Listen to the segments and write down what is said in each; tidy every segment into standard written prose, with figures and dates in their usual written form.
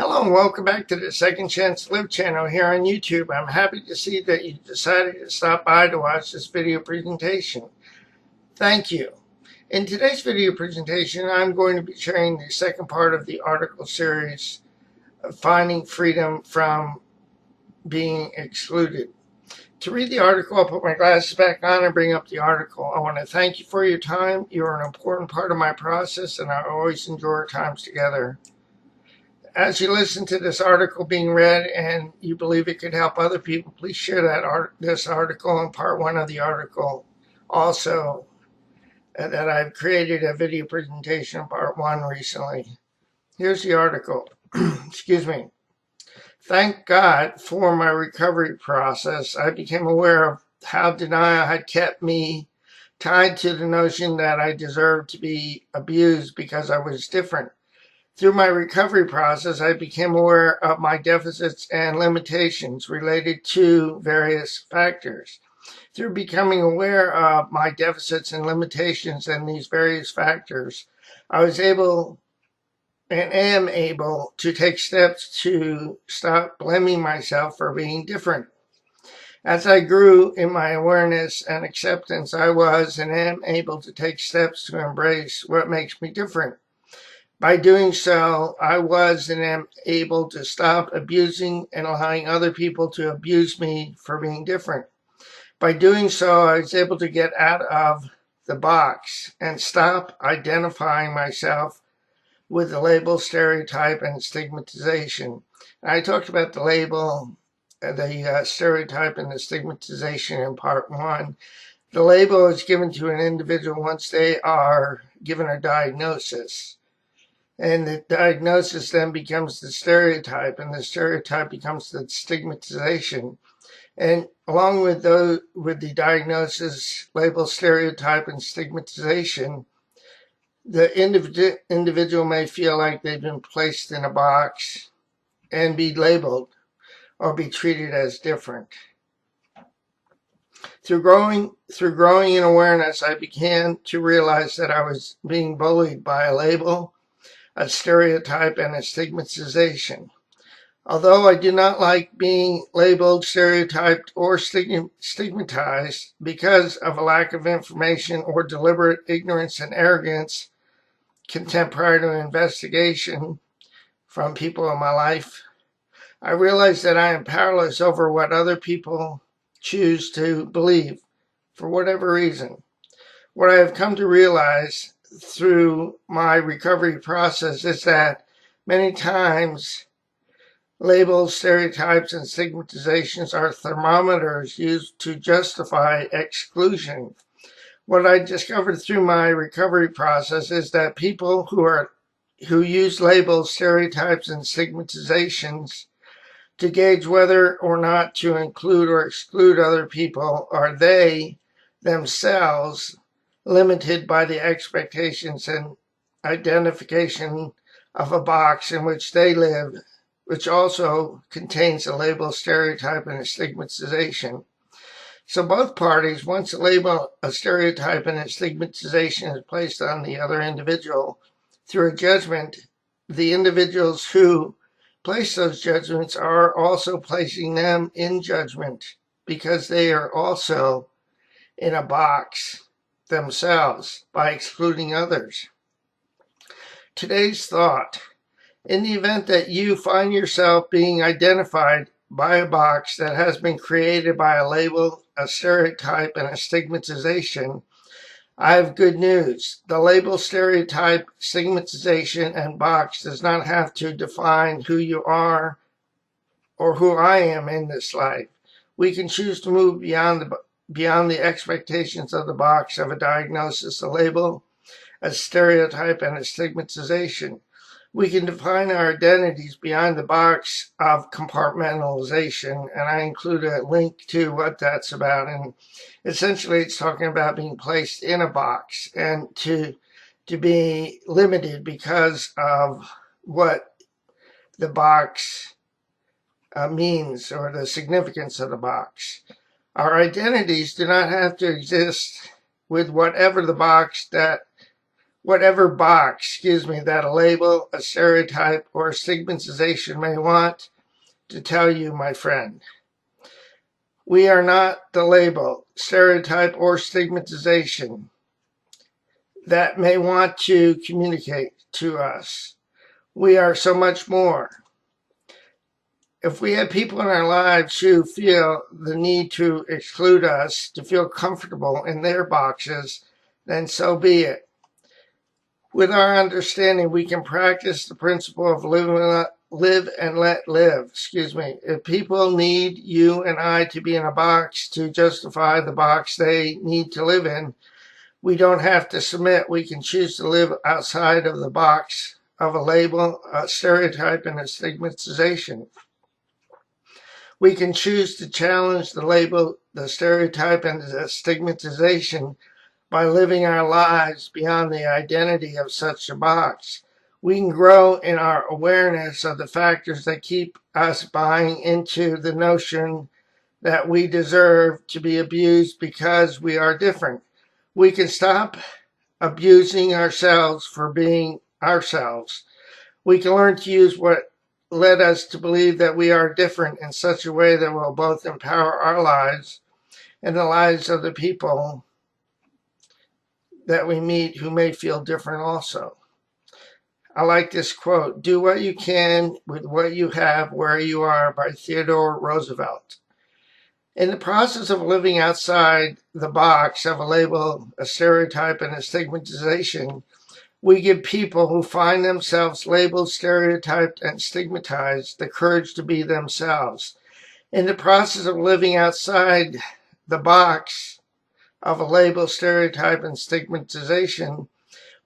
Hello and welcome back to the Second Chance to Live channel here on YouTube. I'm happy to see that you decided to stop by to watch this video presentation. Thank you. In today's video presentation, I'm going to be sharing the second part of the article series of Finding Freedom from Being Excluded. To read the article, I'll put my glasses back on and bring up the article. I want to thank you for your time. You are an important part of my process, and I always enjoy our times together. As you listen to this article being read and you believe it could help other people, please share this article and part one of the article. Also, that I've created a video presentation part one recently. Here's the article. Excuse me. Thank God for my recovery process. I became aware of how denial had kept me tied to the notion that I deserved to be abused because I was different. Through my recovery process, I became aware of my deficits and limitations related to various factors. Through becoming aware of my deficits and limitations and these various factors, I was able and am able to take steps to stop blaming myself for being different. As I grew in my awareness and acceptance, I was and am able to take steps to embrace what makes me different. By doing so, I was and am able to stop abusing and allowing other people to abuse me for being different. By doing so, I was able to get out of the box and stop identifying myself with the label, stereotype, and stigmatization. I talked about the label, the stereotype, and the stigmatization in part one. The label is given to an individual once they are given a diagnosis. And the diagnosis then becomes the stereotype, and the stereotype becomes the stigmatization. And along with the diagnosis, label, stereotype, and stigmatization, the individual may feel like they've been placed in a box and be labeled or be treated as different. Through growing in awareness, I began to realize that I was being bullied by a label, a stereotype, and a stigmatization. Although I do not like being labeled, stereotyped, or stigmatized because of a lack of information or deliberate ignorance and arrogance, contempt prior to investigation from people in my life, I realize that I am powerless over what other people choose to believe for whatever reason. What I have come to realize through my recovery process is that many times labels, stereotypes, and stigmatizations are thermometers used to justify exclusion. What I discovered through my recovery process is that people who use labels, stereotypes, and stigmatizations to gauge whether or not to include or exclude other people are they themselves limited by the expectations and identification of a box in which they live, which also contains a label, stereotype, and a stigmatization. So both parties, once a label, a stereotype, and a stigmatization is placed on the other individual through a judgment, the individuals who place those judgments are also placing them in judgment because they are also in a box themselves by excluding others. Today's thought: in the event that you find yourself being identified by a box that has been created by a label, a stereotype, and a stigmatization, I have good news. The label, stereotype, stigmatization, and box does not have to define who you are or who I am in this life. We can choose to move beyond the expectations of the box of a diagnosis, a label, a stereotype, and a stigmatization. We can define our identities beyond the box of compartmentalization, and I include a link to what that's about. And essentially, it's talking about being placed in a box and to be limited because of what the box means or the significance of the box. Our identities do not have to exist with whatever the box that whatever box, that a label, a stereotype, or a stigmatization may want to tell you, my friend. We are not the label, stereotype, or stigmatization that may want to communicate to us. We are so much more. If we have people in our lives who feel the need to exclude us, to feel comfortable in their boxes, then so be it. With our understanding, we can practice the principle of live and let live. If people need you and I to be in a box to justify the box they need to live in, we don't have to submit. We can choose to live outside of the box of a label, a stereotype, and a stigmatization. We can choose to challenge the label, the stereotype, and the stigmatization by living our lives beyond the identity of such a box. We can grow in our awareness of the factors that keep us buying into the notion that we deserve to be abused because we are different. We can stop abusing ourselves for being ourselves. We can learn to use what led us to believe that we are different in such a way that will both empower our lives and the lives of the people that we meet who may feel different also. I like this quote, "Do what you can with what you have where you are," by Theodore Roosevelt. In the process of living outside the box of a label, a stereotype, and a stigmatization, we give people who find themselves labeled, stereotyped, and stigmatized the courage to be themselves. In the process of living outside the box of a label, stereotype, and stigmatization,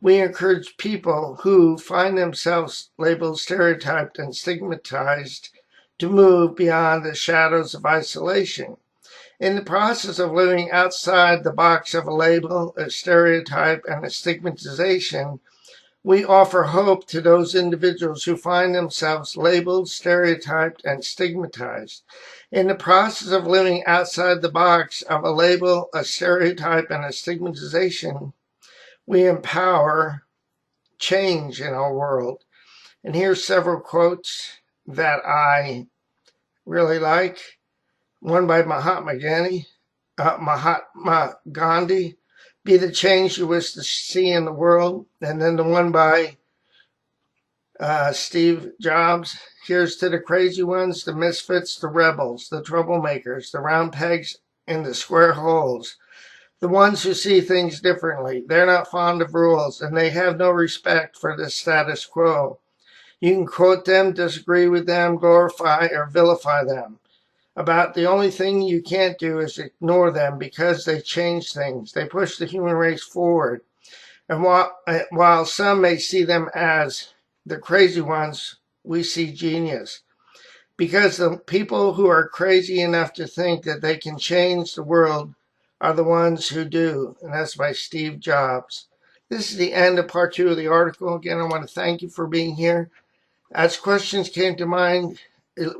we encourage people who find themselves labeled, stereotyped, and stigmatized to move beyond the shadows of isolation. In the process of living outside the box of a label, a stereotype, and a stigmatization, we offer hope to those individuals who find themselves labeled, stereotyped, and stigmatized. In the process of living outside the box of a label, a stereotype, and a stigmatization, we empower change in our world. And here's several quotes that I really like. One by Mahatma Gandhi, "Be the change you wish to see in the world." And then the one by Steve Jobs, "Here's to the crazy ones, the misfits, the rebels, the troublemakers, the round pegs in the square holes, the ones who see things differently. They're not fond of rules, and they have no respect for the status quo. You can quote them, disagree with them, glorify or vilify them. About the only thing you can't do is ignore them, because they change things. They push the human race forward. And while some may see them as the crazy ones, we see genius. Because the people who are crazy enough to think that they can change the world are the ones who do." And that's by Steve Jobs. This is the end of part 2 of the article. Again, I want to thank you for being here. As questions came to mind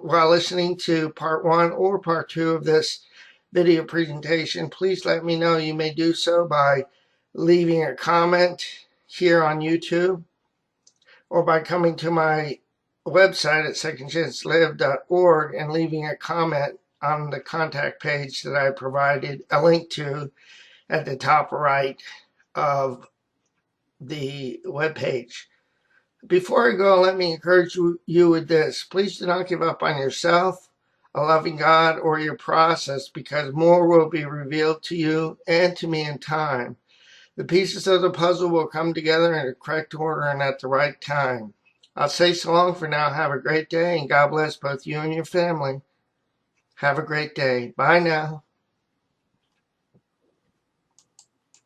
while listening to part 1 or part 2 of this video presentation, please let me know. You may do so by leaving a comment here on YouTube, or by coming to my website at secondchancelive.org and leaving a comment on the contact page that I provided a link to at the top right of the webpage. Before I go, let me encourage you with this. Please do not give up on yourself, a loving God, or your process, because more will be revealed to you and to me in time. The pieces of the puzzle will come together in the correct order and at the right time. I'll say so long for now. Have a great day, and God bless both you and your family. Have a great day. Bye now.